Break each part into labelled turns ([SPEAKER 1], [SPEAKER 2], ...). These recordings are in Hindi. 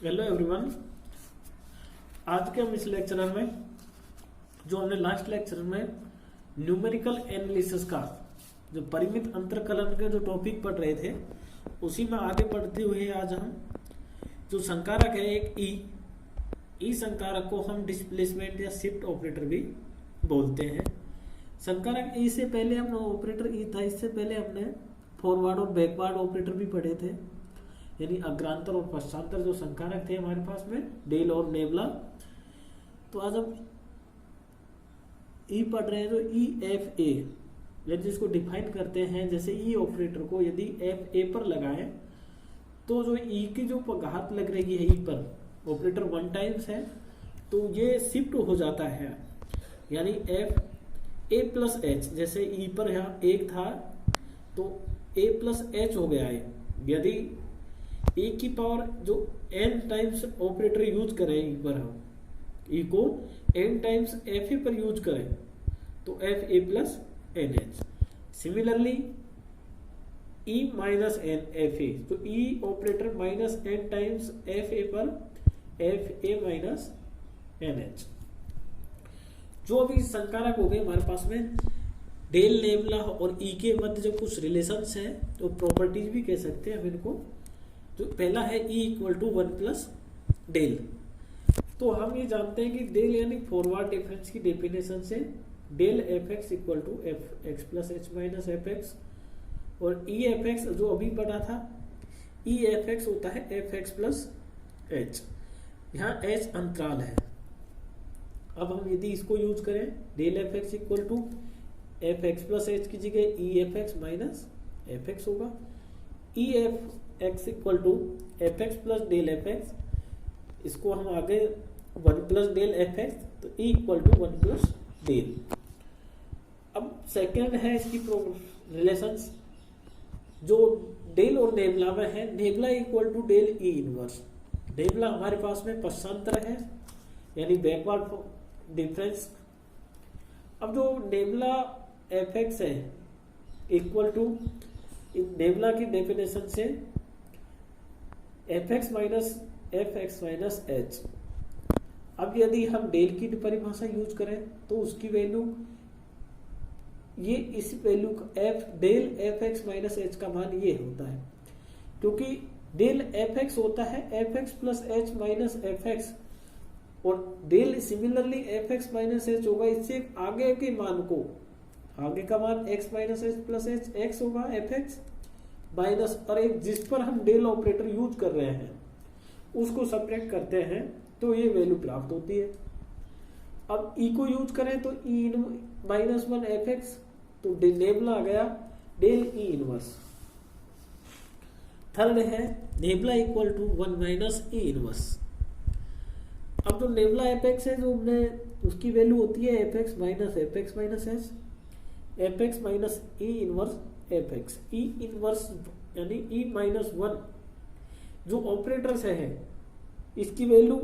[SPEAKER 1] Hello everyone. आज के हम इस लेक्चर में जो हमने लास्ट लेक्चर में न्यूमेरिकल एनालिसिस का जो परिमित अंतरकलन के जो टॉपिक पढ़ रहे थे उसी में आगे बढ़ते हुए आज हम जो संकारक है एक ई संकारक को हम डिस्प्लेसमेंट या शिफ्ट ऑपरेटर भी बोलते हैं। संकारक ई से पहले हम ऑपरेटर ई था, इससे पहले हमने फॉरवर्ड और बैकवर्ड ऑपरेटर भी पढ़े थे, यानी अग्रांतर और पश्चांतर जो संकारक थे हमारे पास में डेल और नेबला। तो आज हम ई पढ़ रहे हैं जो ई एफ ए, यानी जिसको डिफाइन करते हैं। जैसे ई ऑपरेटर को यदि एफ ए पर लगाएं तो जो ई की जो घात लग रही है ई पर, ऑपरेटर 1 टाइम्स है तो ये शिफ्ट हो जाता है, यानी एफ ए प्लस एच। जैसे ई पर यहाँ 1 था तो ए प्लस एच हो गया है। यदि ए की पावर जो n टाइम्स ऑपरेटर यूज करें ई पर, हम ई को n टाइम्स एफ ए पर यूज करें तो f a plus n h. Similarly E minus n f a, तो E operator minus n times f a पर f a minus n h. जो अभी संकारक हो गए हमारे पास में डेल नेबला और ई के मध्य जो कुछ रिलेशंस हैं तो प्रॉपर्टीज भी कह सकते हैं हम इनको। जो पहला है e equal to 1 plus del. तो हम ये जानते हैं कि डेल यानी फॉरवर्ड डिफरेंस की डेफिनेशन से del f x equal to f x plus h minus f x, और ई एफ एक्स जो अभी पढ़ा था ई एफ एक्स होता है एफ एक्स प्लस एच। यहाँ एच अंतराल है। अब हम यदि इसको यूज करें del f x equal to f x plus h की जगह E f x minus f x होगा। E f x equal to f x plus del f x, इसको हम आगे 1 प्लस डेल एफ एक्स, तो E equal to 1 plus del. अब सेकेंड है इसकी रिलेशंस जो डेल और नेबला में है। Nabla equal to del e inverse. Nabla हमारे पास में पश्चांतर है यानी बैकवर्ड डिफरेंस। अब जो नेबला एफ एक्स है इक्वल टू नेबला की डेफिनेशन से f x minus f x minus h. अब यदि हम डेल की परिभाषा यूज करें तो उसकी वैल्यू ये इस वैल्यू का f del f x minus h का मान ये होता है, क्योंकि डेल एफ एक्स होता है f x plus h minus f x, और del similarly f x minus h होगा। इससे आगे के मान को, आगे का मान x minus h plus h x होगा एफ एक्स माइनस, और एक जिस पर हम डेल ऑपरेटर यूज कर रहे हैं उसको सब्ट्रैक्ट करते हैं तो ये वैल्यू प्राप्त होती है। अब ई को यूज करें तो ई माइनस 1 एफ एक्स, तो नेबला आ गया डेल ई इनवर्स। थर्ड है nabla equal to 1 minus e inverse. अब जो नेबला एफ एक्स है जो हमने उसकी वैल्यू होती है f x minus H, F x minus e inverse f x. ई इनवर्स यानी ई माइनस 1 जो ऑपरेटर से है इसकी वैल्यू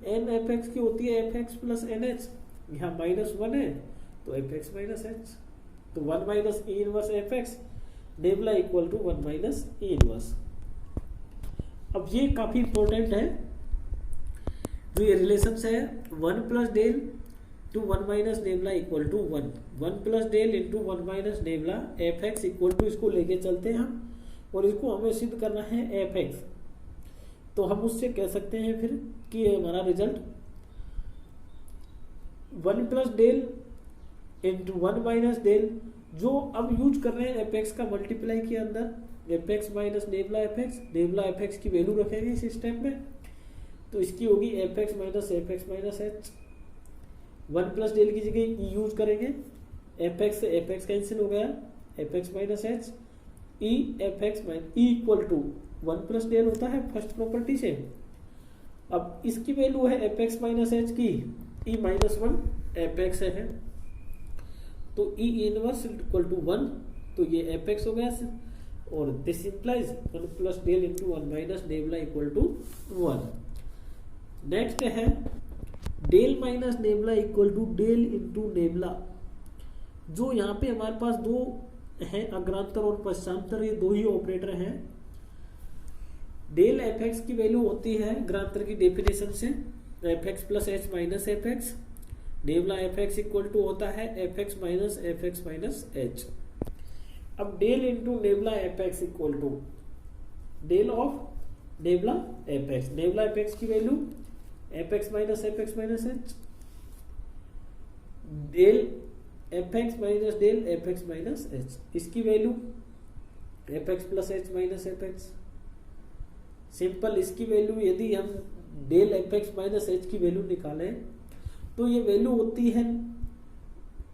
[SPEAKER 1] एन एफ एक्स की होती है f x plus n h. यहाँ माइनस 1 है तो एफ एक्स माइनस एच, तो 1 minus e inverse f x nabla equal to 1 minus e inverse. अब ये काफी इंपॉर्टेंट है जो ये रिलेशन है 1 plus del to 1 minus nabla equal to 1 plus del into 1 minus nabla f x equal to, इसको लेके चलते हैं हम और इसको हमें सिद्ध करना है एफ एक्स। तो हम उससे कह सकते हैं फिर कि हमारा result 1 plus del into 1 minus del, जो अब यूज कर रहे हैं एफ एक्स का मल्टीप्लाई के अंदर f x minus nabla f x की वैल्यू रखेंगे इस स्टेप में, तो इसकी होगी f x minus h. 1 plus del की जगह ई यूज करेंगे, एफ एक्स से एफ एक्स कैंसिल हो गया, f x minus h e f x minus e equal to 1 plus del होता है फर्स्ट प्रॉपर्टी से। अब इसकी वैल्यू है एफ एक्स माइनस एच की ई माइनस 1 एफ एक्स है, तो ई इनवर्स इक्वल टू 1, तो ये एफ एक्स हो गया, और this implies 1 plus del into 1 minus nabla equal to 1। Next है del minus nabla equal to del into nabla. जो यहाँ पे हमारे पास दो हैं अग्रांतर और पश्चांतर, ये दो ही ऑपरेटर हैं। डेल एफ एक्स की वैल्यू होती है ग्रांतर की डेफिनेशन से f x plus h minus f x. Delta f x equal to होता है एफ एक्स माइनस एच। अब del into delta f x equal to del of delta f x. Delta f x की value f x minus h, del f x minus del f x minus h, इसकी value f x plus h minus f x. Simple, इसकी वैल्यू यदि हम del f x minus h की वैल्यू निकालें तो ये वैल्यू होती है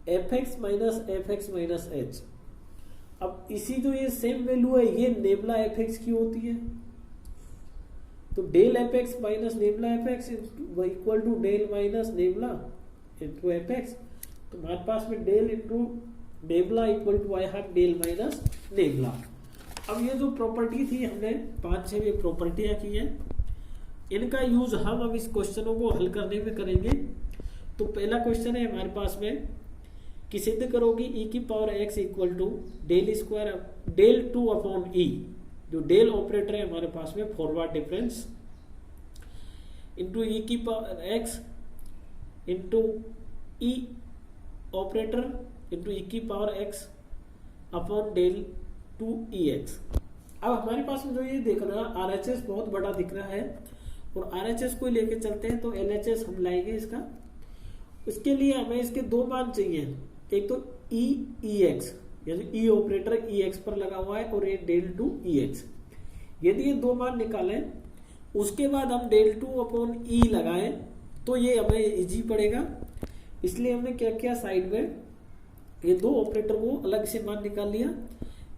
[SPEAKER 1] एफ एक्स माइनस एच। अब इसी जो ये सेम वैल्यू है ये नेबला एफ एक्स की होती है, तो del f x minus nabla f x equal to del minus nabla into f x. तो हमारे पास में del into nabla equal to आया है डेल माइनस नेबला। अब ये जो प्रॉपर्टी थी हमने 5-6 ये प्रॉपर्टियां की है, इनका यूज हम अब इस क्वेश्चनों को हल करने में करेंगे। तो पहला क्वेश्चन है हमारे पास में कि सिद्ध करो कि e की power x equal to del square del 2 upon e, जो डेल ऑपरेटर है हमारे पास में फॉरवर्ड डिफरेंस, इंटू e की power x into e operator into e की power x upon del 2ex। अब हमारे पास में जो ये देख रहा है RHS बहुत बड़ा दिख रहा है और RHS को लेके चलते हैं तो LHS हम लाएंगे इसका। इसके लिए हमें इसके दो मान चाहिए, एक तो ex यानी e ऑपरेटर ex पर लगा हुआ है और ये डेल 2ex। यदि ये दो मान निकालें उसके बाद हम डेल 2 अपॉन e लगाएं तो ये हमें इजी पड़ेगा। इसलिए हमने क्या किया, साइड में ये दो ऑपरेटर को अलग से मान निकाल लिया।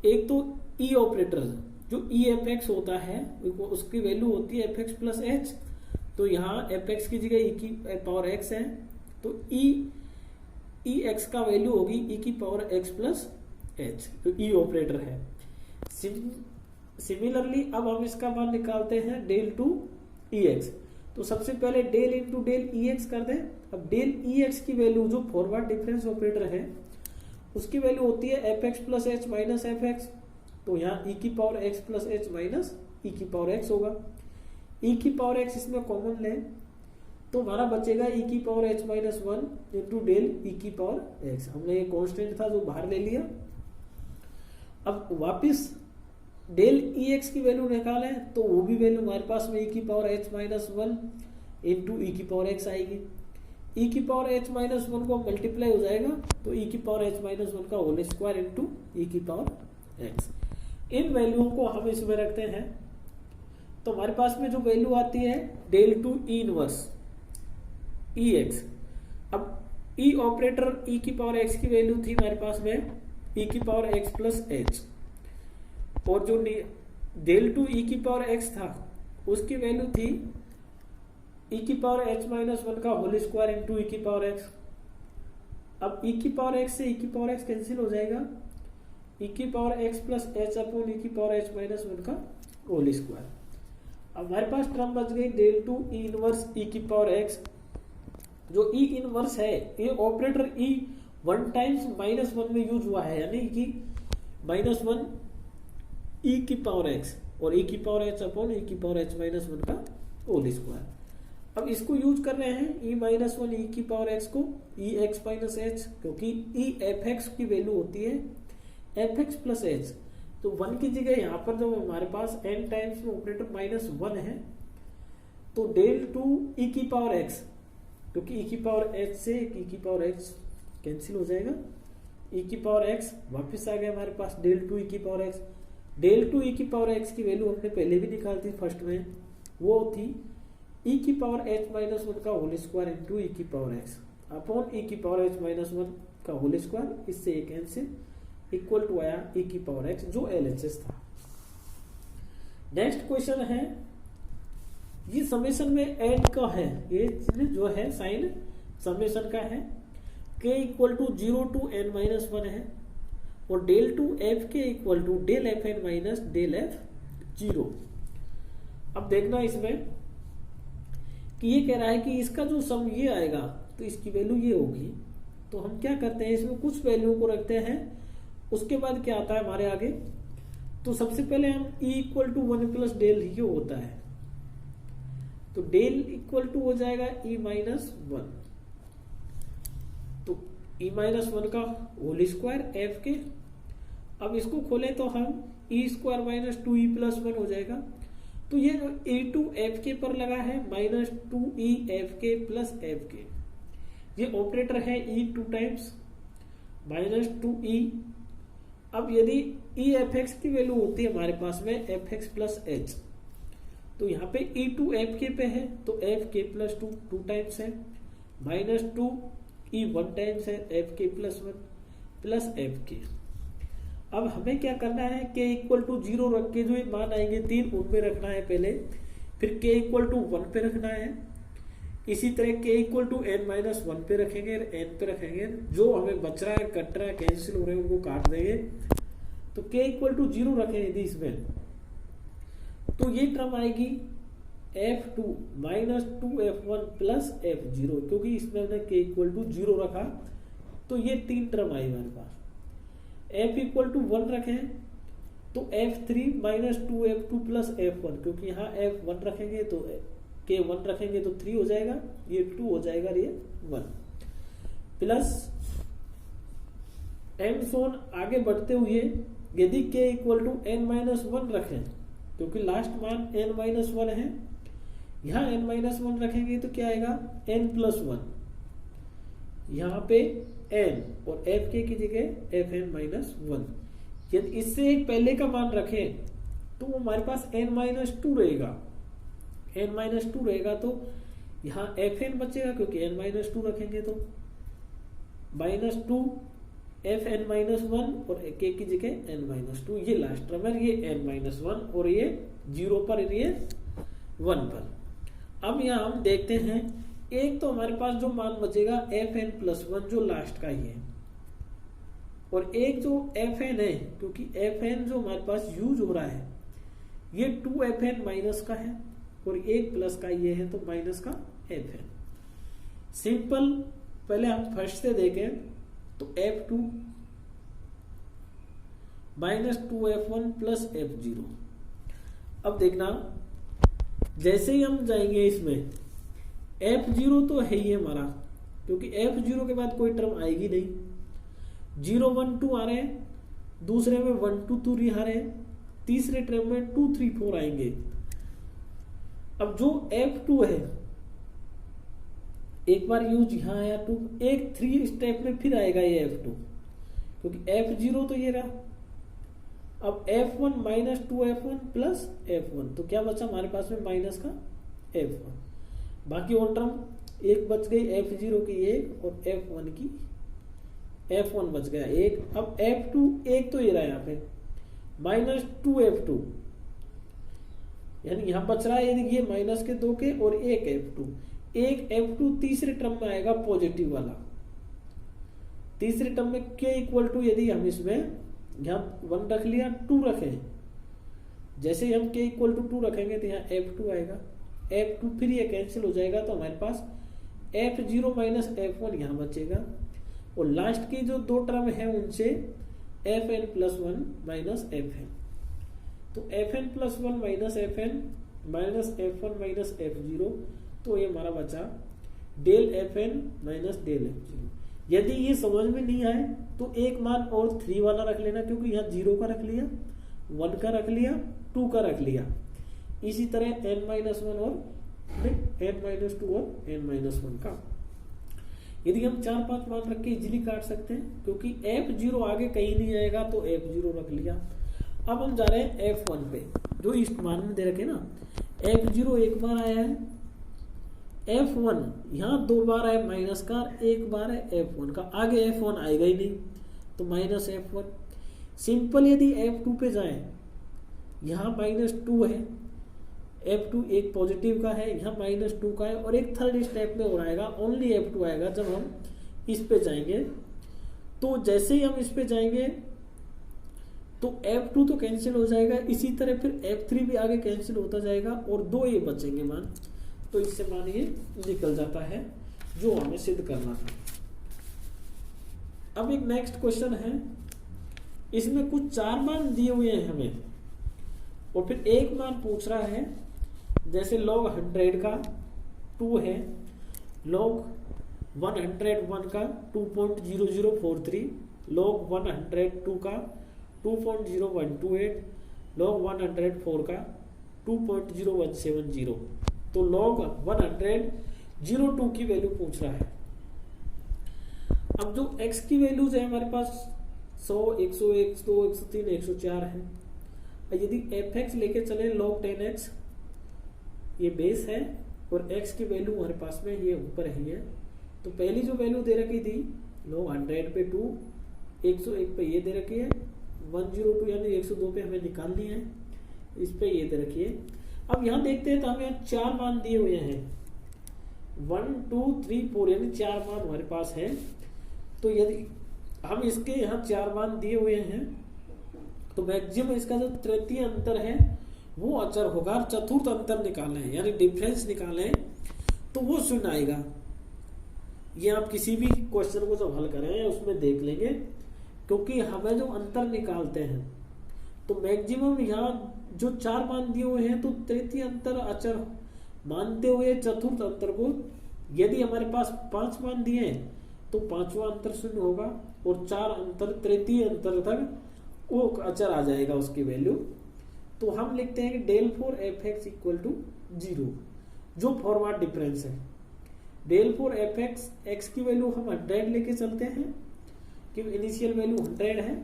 [SPEAKER 1] एक तो e ऑपरेटर जो e एफ एक्स होता है उसकी वैल्यू होती है एफ एक्स प्लस एच, तो यहाँ एफ एक्स की जगह e की पावर x है तो e x का वैल्यू होगी e की पावर x प्लस एच जो e ऑपरेटर है। सिमिलरली अब हम इसका मान निकालते हैं डेल 2ex। तो सबसे पहले डेल इंटू डेल ex कर दें। अब डेल ex की वैल्यू जो फॉरवर्ड डिफरेंस ऑपरेटर है उसकी वैल्यू होती है f x plus h minus f x, तो यहाँ e की power x plus h minus e की पावर x होगा। e की पावर x इसमें कॉमन लें तो हमारा बचेगा e की power h minus 1 into del e की पावर x। हमने ये कॉन्स्टेंट था जो बाहर ले लिया। अब वापिस डेल ex की वैल्यू निकालें तो वो भी वैल्यू हमारे पास में e की power h minus 1 into e की पावर x आएगी। e की पावर h माइनस 1 को मल्टीप्लाई हो जाएगा तो e की पावर h माइनस 1 का होल स्क्वायर इंटू e की पावर x। इन वैल्यूओं को हम इसमें रखते हैं तो हमारे पास में जो वैल्यू आती है डेल 2 e इनवर्स ex। अब e ऑपरेटर e की पावर x की वैल्यू थी हमारे पास में e की पावर x प्लस एच, और जो डेल 2 e की पावर x था उसकी वैल्यू थी e की पावर h माइनस 1 का होल स्क्वायर इंटू e की पावर x। अब e की पावर x से e की पावर x कैंसिल हो जाएगा, e की power x plus H upon e की पावर h माइनस 1 का होल स्क्वायर। अब हमारे पास टर्म बच गई डेल 2 e इनवर्स e की पावर x। जो e इनवर्स है ये ऑपरेटर e 1 टाइम्स माइनस 1 में यूज हुआ है, यानी कि माइनस 1 e की पावर x और e की पावर h अपॉन e की पावर h माइनस 1 का होल स्क्वायर। अब इसको यूज कर रहे हैं e माइनस 1 e की पावर x को e x माइनस h, क्योंकि e एफ एक्स की वैल्यू होती है एफ एक्स प्लस एच। तो 1 की जगह यहाँ पर जो हमारे पास n टाइम्स में ऑपरेटर माइनस 1 है तो डेल 2 e की पावर x, क्योंकि e की पावर h से e की पावर x कैंसिल हो जाएगा, e की पावर x वापस आ गया हमारे पास डेल 2 e की पावर x। डेल 2 e की पावर x की वैल्यू हमने पहले भी निकाली थी फर्स्ट में, वो थी e की पावर h माइनस 1 का होल स्क्वायर इंटू e की पावर x अपॉन e की पावर h माइनस 1 का होल स्क्वायर, इससे एक कैंसिल इक्वल टू आया e की पावर x जो LHS था। नेक्स्ट क्वेश्चन है, ये समेशन में एड का है, ये जो है साइन समेशन का है, k equal to 0 to n minus 1 है और del to f k equal to del f n minus del f 0। अब देखना इसमें कि ये कह रहा है कि इसका जो सम ये आएगा तो इसकी वैल्यू ये होगी। तो हम क्या करते हैं, इसमें कुछ वैल्यू को रखते हैं, उसके बाद क्या आता है हमारे आगे तो सबसे पहले हम E equal to 1 plus del ही होता है, तो डेल इक्वल टू हो जाएगा E माइनस 1, तो E माइनस 1 का होल स्क्वायर एफ के। अब इसको खोलें तो हम E square minus 2E plus 1 हो जाएगा। तो ये जो E2 एफ के पर लगा है माइनस 2E एफ के प्लस एफ के, ये ऑपरेटर है E2 टाइम्स माइनस 2E। अब यदि E एफ एक्स की वैल्यू होती है हमारे पास में एफ एक्स प्लस एच, तो यहाँ पे E2 एफ के पे है तो एफ के प्लस 2 टाइम्स है, माइनस 2E 1 टाइम्स है एफ के प्लस 1 प्लस एफ के। अब हमें क्या करना है, k इक्वल टू 0 रख के जो ये मान आएंगे 3 उनमें रखना है पहले, फिर k इक्वल टू 1 पे रखना है, इसी तरह k equal to n minus 1 पे रखेंगे, n पे रखेंगे, जो हमें बच रहा है कट रहा है कैंसिल हो रहे हैं उनको काट देंगे। तो k इक्वल टू 0 रखें यदि इसमें, तो ये टर्म आएगी f2 minus 2f1 plus f0, क्योंकि इसमें हमने k इक्वल टू 0 रखा तो ये 3 टर्म आई हमारे पास। f इक्वल टू 1 रखें तो f3 minus 2f2 plus f1, क्योंकि यहाँ f1 रखेंगे तो k 1 रखेंगे तो 3 हो जाएगा, ये 2 हो जाएगा, ये 1 प्लस एंड सोन आगे बढ़ते हुए यदि k equal to n minus 1 रखें, क्योंकि लास्ट मान n माइनस 1 है, यहाँ n माइनस 1 रखेंगे तो क्या आएगा n प्लस 1, यहाँ पे n और f के की जगह एफ एन माइनस 1। यदि इससे एक पहले का मान रखें तो वो हमारे पास n माइनस 2 रहेगा, n माइनस 2 रहेगा तो यहाँ एफ एन बचेगा, क्योंकि n माइनस 2 रखेंगे तो माइनस 2 एफ एन माइनस 1 और k की जगह n माइनस 2, ये लास्ट टर्म है, ये n माइनस 1 और ये 0 पर, ये 1 पर। अब यहाँ हम देखते हैं, एक तो हमारे पास जो मान बचेगा एफ एन प्लस 1 जो लास्ट का ही है, और एक जो एफ एन है, क्योंकि एफ एन जो हमारे पास यूज हो रहा है ये 2 एफ एन माइनस का है और एक प्लस का ये है तो माइनस का एफ एन। सिंपल, पहले हम फर्स्ट से देखें तो f2 minus 2f1 plus f0। अब देखना जैसे ही हम जाएंगे इसमें f0 तो है ही हमारा, क्योंकि f0 के बाद कोई टर्म आएगी नहीं, 0 1 2 आ रहे हैं, दूसरे में 1 2 3 आ रहे हैं, तीसरे टर्म में 2 3 4 आएंगे। अब जो f2 है एक बार यूज यहाँ आया 2, एक 3 स्टेप में फिर आएगा ये f2, क्योंकि f0 तो ये रहा। अब f1 minus 2f1 plus f1, तो क्या बचा हमारे पास में माइनस का f1, बाकी और टर्म एक बच गई f0 की एक और f1 की f1 बच गया एक। अब f2 एक तो ये रहा यहाँ पे माइनस 2f2, यानी यहाँ बच रहा है यदि ये माइनस के 2 के और एक f2, एक f2 तीसरे टर्म में आएगा पॉजिटिव वाला, तीसरे टर्म में k इक्वल टू यदि हम इसमें यहाँ 1 रख लिया 2 रखें, जैसे ही हम k इक्वल टू 2 रखेंगे तो यहाँ f2 आएगा, f2 फिर ये कैंसिल हो जाएगा तो हमारे पास f0 माइनस f1 यहाँ बचेगा, और लास्ट की जो 2 टर्म है उनसे fn प्लस 1 माइनस fn, तो fn plus 1 minus fn minus f1 minus f0, तो ये हमारा बचा del fn minus del f0। यदि ये समझ में नहीं आए तो एक मान और 3 वाला रख लेना, क्योंकि यहाँ 0 का रख लिया, 1 का रख लिया, 2 का रख लिया, इसी तरह n माइनस 1 और n माइनस 2 और n माइनस 1 का। यदि हम 4-5 मान रख के इजिली काट सकते हैं, क्योंकि f0 आगे कहीं नहीं आएगा तो f0 रख लिया। अब हम जा रहे हैं f1 पे, जो इस मान में दे रखे ना, f0 एक बार आया है, f1 यहाँ 2 बार है माइनस का, एक बार है f1 का, आगे f1 आएगा ही नहीं तो माइनस f1। सिंपल यदि f2 पे जाए, यहाँ माइनस 2 है, f2 एक पॉजिटिव का है, यहाँ माइनस 2 का है, और एक थर्ड स्टेप में और आएगा ओनली f2 आएगा जब हम इस पे जाएंगे। तो जैसे ही हम इस पे जाएंगे तो f2 तो कैंसिल हो जाएगा, इसी तरह फिर f3 भी आगे कैंसिल होता जाएगा और 2 ये बचेंगे मान, तो इससे मान ये निकल जाता है जो हमें सिद्ध करना था। अब एक नेक्स्ट क्वेश्चन है, इसमें कुछ 4 मान दिए हुए हैं हमें, और फिर एक मान पूछ रहा है, जैसे log 100 का 2 है, log 101 का 2.0043, log 102 का 2.0128, log 104 का 2.0170। तो log 102 की वैल्यू पूछ रहा है। अब जो x की वैल्यूज है हमारे पास 100, 101, 102, 103, 104 है। यदि fx लेके चले log 10x, ये बेस है और x की वैल्यू हमारे पास में ये ऊपर ही है। तो पहली जो वैल्यू दे रखी थी log 100 पे 2, 101 पे ये दे रखी है, 102 यानी 102 पे हमें निकालनी है, इस पे ये दे रखी है। अब यहाँ देखते हैं तो हमें यहाँ 4 मान दिए हुए हैं, 1 2 3 4 यानी 4 मान हमारे पास है। तो यदि हम इसके यहाँ 4 मान दिए हुए हैं तो मैक्सिमम इसका जो तृतीय अंतर है वो अचर होगा। चतुर्थ अंतर निकालें यानी डिफरेंस निकालें तो वो 0 आएगा। ये आप किसी भी क्वेश्चन को जब हल करें उसमें देख लेंगे, क्योंकि हमें जो अंतर निकालते हैं तो मैक्सिमम यहाँ जो 4 मान दिए हुए हैं तो तृतीय अंतर अचर मानते हुए चतुर्थ अंतर को, यदि हमारे पास 5 मान दिए हैं तो 5वां अंतर 0 होगा और 4 अंतर तृतीय अंतर तक वो अचर आ जाएगा उसकी वैल्यू। तो हम लिखते हैं कि del for f x equal to 0, जो फॉरवर्ड डिफरेंस है। Del for f x, x की वैल्यू हम 100 लेके चलते हैं क्योंकि इनिशियल वैल्यू 100 है।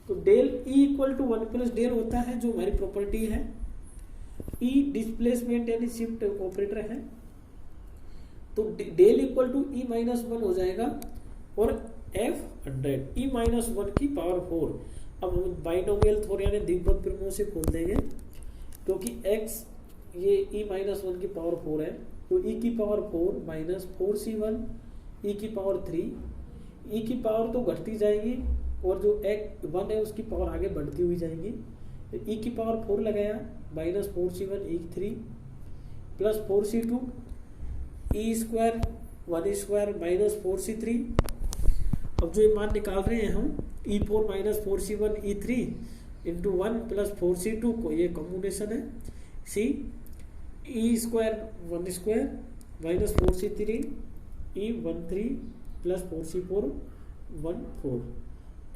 [SPEAKER 1] तो del e equal to 1 plus del होता है जो हमारी प्रॉपर्टी है। ई डिस्प्लेसमेंट यानी शिफ्ट ऑपरेटर है, तो del equal to e minus 1 हो जाएगा और एफ 100 ई माइनस 1 की पावर 4। अब हम बाइनोमियल थोड़े यानी द्विपद प्रमेय से खोल देंगे, क्योंकि x ये e माइनस 1 की पावर 4 है, तो e की पावर 4 माइनस 4c1 e की पावर 3, e की पावर तो घटती जाएगी और जो 1 है उसकी पावर आगे बढ़ती हुई जाएगी। तो e की पावर 4 लगाया minus 4c1 e3 plus 4c2 e square 1 square minus 4c3। अब जो ये मान निकाल रहे हैं हम e4 minus 4c1 e3 into 1 plus 4c2 को, ये कॉम्बिनेशन है c e square 1 square minus 4c3 e13 plus 4c4 14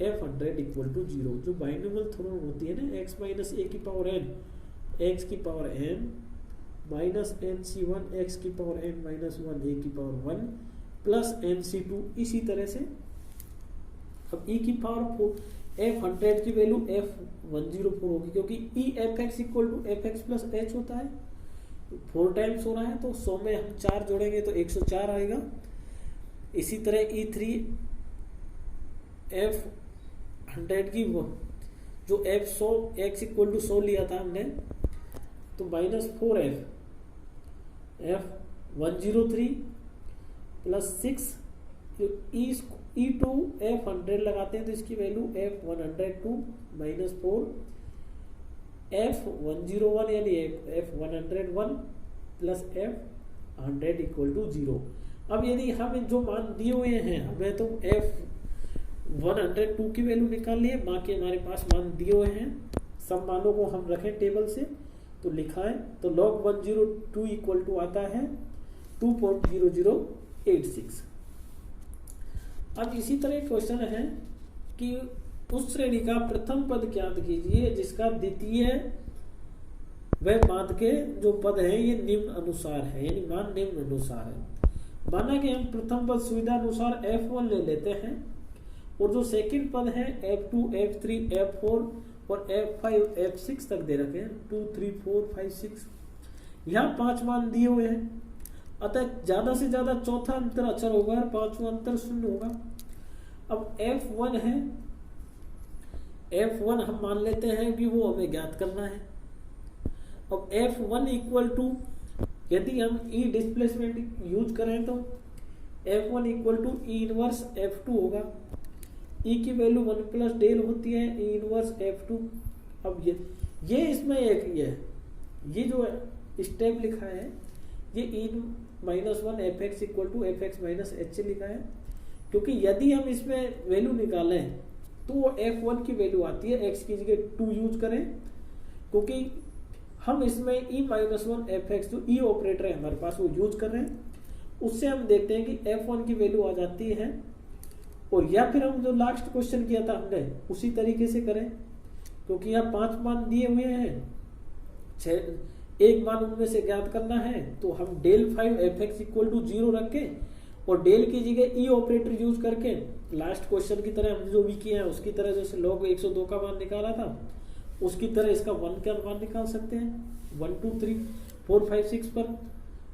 [SPEAKER 1] f 100 equal to 0। जो बाइनोमियल थ्योरम होती है ना, x माइनस a की पावर n x की power n minus nc1 x की पावर n माइनस 1 a की पावर 1 प्लस nc2, इसी तरह से। अब e की पावर 4 f 100 की वैल्यू f104 होगी, क्योंकि e f x equal to f x plus h होता है, 4 टाइम्स हो रहा है तो 100 में हम 4 जोड़ेंगे तो 104 आएगा। इसी तरह e3 f 100 की जो f 100 x इक्वल टू 100 लिया था हमने, तो minus 4f f103 plus 6 e2 f 100 लगाते हैं तो इसकी वैल्यू f102 माइनस 4 f101 यानी f101 plus f100 equal to 0। अब यदि हम जो मान दिए हुए हैं हमें तो f102 की वैल्यू निकालनी है, बाकी हमारे पास मान दिए हुए हैं, सब मानों को हम रखें टेबल से तो लिखा है। तो log 102 इक्वल टू आता है 2.0086। अब इसी तरह क्वेश्चन है कि उस श्रेणी का प्रथम पद ज्ञात कीजिए जिसका द्वितीय वह माद के जो पद है ये निम्न अनुसार है, यानी मान निम्न अनुसार है। माना कि हम प्रथम पद सुविधा अनुसार f1 ले लेते हैं और जो सेकंड पद है f2 f3 f4 और f5 f6 तक दे रखे हैं, 2 3 4 5 6, यहाँ 5 मान दिए हुए हैं। अतः ज्यादा से ज्यादा चौथा अंतर अचर होगा और 5वां अंतर 0 होगा। अब f1 है, f1 हम मान लेते हैं कि वो हमें ज्ञात करना है। अब f1 इक्वल टू, यदि हम e डिस्प्लेसमेंट यूज करें तो f1 equal to e inverse f2 होगा। e की वैल्यू 1 प्लस डेल होती है e इनवर्स f2। अब ये इसमें एक ये जो स्टेप लिखा है ये e minus 1 f x equal to f x minus h लिखा है, क्योंकि यदि हम इसमें वैल्यू निकालें तो वो f1 की वैल्यू आती है, x की जगह 2 यूज करें, क्योंकि हम इसमें e-1 fx जो ई ऑपरेटर है हमारे पास वो यूज कर रहे हैं, उससे हम देखते हैं कि f1 की वैल्यू आ जाती है। और या फिर हम जो लास्ट क्वेश्चन किया था हमने उसी तरीके से करें, क्योंकि यहाँ 5 मान दिए हुए हैं, एक मान उनमें से ज्ञात करना है, तो हम del 5 fx इक्वल टू 0 रख के और डेल की जगह ई ऑपरेटर यूज करके लास्ट क्वेश्चन की तरह हम जो भी किया है उसकी तरह, जैसे log 102 का मान निकाला था उसकी तरह इसका 1 का मान निकाल सकते हैं 1 2 3 4 5 6 पर,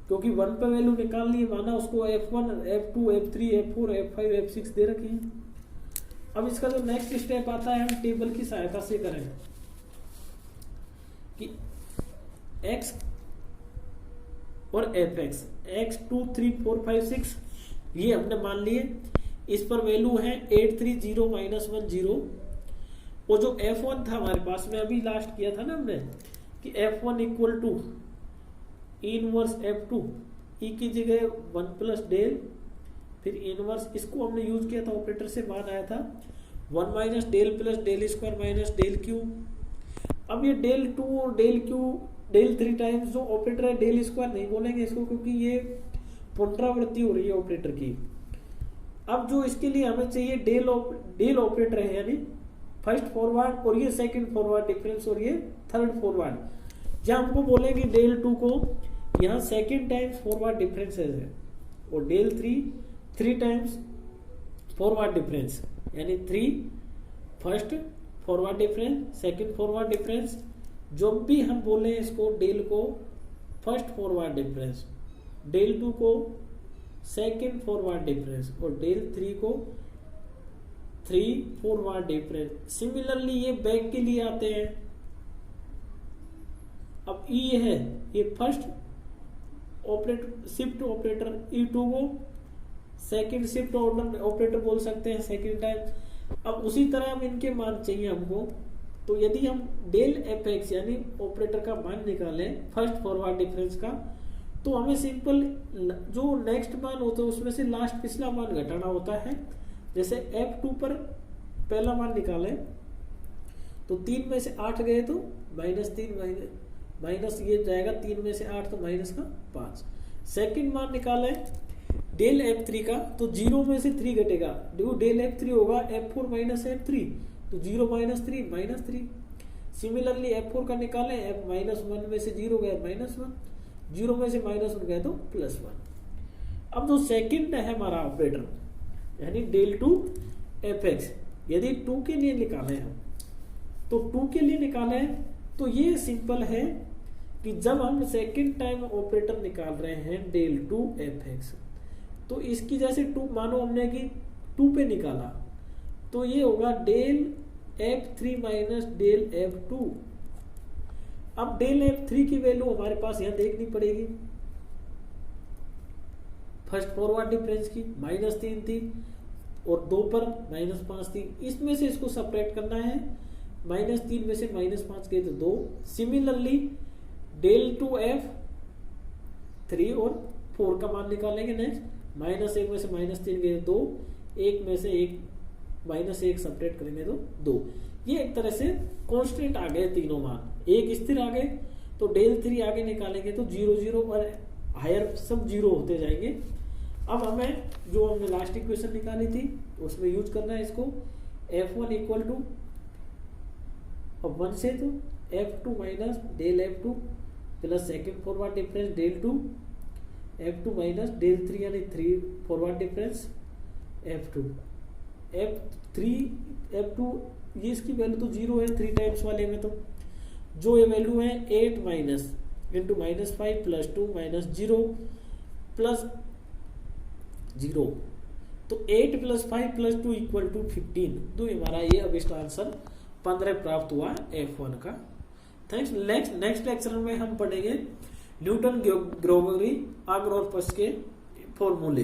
[SPEAKER 1] क्योंकि 1 पे वैल्यू निकालनी है, माना उसको f1 f2 f3 f4 f5 f6 दे रखी है। अब इसका जो नेक्स्ट स्टेप आता है हम टेबल की सहायता से करें कि x और fx x 2 3 4 5 6 ये हमने मान लिए, इस पर वैल्यू है 8 3 0 -1 0। और जो f1 था हमारे पास में अभी लास्ट किया था ना हमने कि f1 equal to inverse f2 e की जगह 1 प्लस डेल, फिर इनवर्स इसको हमने यूज किया था ऑपरेटर से, मान आया था 1 minus del plus del square minus del cube. अब ये डेल 2 और डेल क्यू डेल 3 टाइम्स जो ऑपरेटर है डेल स्क्वायर नहीं बोलेंगे इसको, क्योंकि ये पुनरावृत्ति हो रही है ऑपरेटर की। अब जो इसके लिए हमें चाहिए डेल ऑपरेटर है, यानी फर्स्ट फॉरवर्ड और ये सेकंड फॉरवर्ड डिफरेंस और ये थर्ड फॉरवर्ड। जहां हमको बोलेंगे डेल 2 को यहाँ सेकंड टाइम्स फॉरवर्ड डिफरेंस है और डेल 3 टाइम्स फॉरवर्ड डिफरेंस, यानी 3 first forward difference second forward difference. जो भी हम बोले इसको डेल को फर्स्ट फॉरवर्ड डिफरेंस, डेल 2 को सेकंड फॉरवर्ड डिफरेंस और डेल 3 को 3 फॉरवर्ड डिफरेंस। सिमिलरली ये बैक के लिए आते हैं। अब ई है ये first operator shift operator, E2 को सेकंड शिफ्ट ऑपरेटर बोल सकते हैं सेकंड टाइम। अब उसी तरह हम इनके मान चाहिए हमको, तो यदि हम डेल fx यानी ऑपरेटर का मान निकालें फर्स्ट फॉरवर्ड डिफरेंस का, तो हमें सिंपल जो नेक्स्ट मान होता है उसमें से लास्ट पिछला मान घटाना होता है। जैसे f2 पर पहला मान निकालें तो 3 में से 8 गए तो -3 माइनस ये जाएगा 3 में से 8 तो माइनस का 5। सेकंड मान निकालें डेल f3 का तो 0 में से 3 घटेगा, डेल f3 होगा f4 माइनस f3 तो 0 -3 -3। सिमिलरली f4 का निकालें -1 में से 0 गया -1, 0 में से -1 गया तो +1। अब जो सेकंड है हमारा ऑपरेटर यानी डेल 2 fx, यदि 2 के लिए निकाले हम तो 2 के लिए निकाले तो ये सिंपल है कि जब हम सेकंड टाइम ऑपरेटर निकाल रहे हैं डेल 2 fx, तो इसकी जैसे 2 मानो हमने कि 2 पे निकाला तो ये होगा del f3 minus del f2। अब डेल f3 की वैल्यू हमारे पास यहां देखनी पड़ेगी, फर्स्ट फॉरवर्ड डिफरेंस की -3 थी और 2 पर -5 थी, इसमें से इसको सपरेट करना है, -3 में से -5 गए तो 2। सिमिलरली डेल 2 f3 और 4 का मान निकालेंगे नेक्स्ट, -1 में से -3 गए 2, 1 में से -1 सपरेट करेंगे तो 2। ये एक तरह से कांस्टेंट आ गए तीनों मान, एक स्थिर आ गए। तो डेल 3 आगे निकालेंगे तो 0 0 और हायर सब 0 होते जाएंगे। अब हमें जो हमने लास्ट इक्वेशन निकाली थी उसमें यूज करना है इसको, f1 इक्वल टू अब 1 से तो f2 minus del f2 plus second forward difference del 2 f2 minus del 3 यानी 3 फॉरवर्ड डिफरेंस f2 f2 ये इसकी वैल्यू तो 0 है 3 टाइम्स वाले में, तो जो ये वैल्यू है 8 minus into -5 plus 2 minus 0 plus 0, तो 8 प्लस 5 प्लस 2 इक्वल टू 15। तो हमारा ये अब इसका आंसर 15 प्राप्त हुआ f1 का। थैंक्स। नेक्स्ट लेक्चर में हम पढ़ेंगे न्यूटन ग्रेगोरी आग्रह और पस के फॉर्मूले।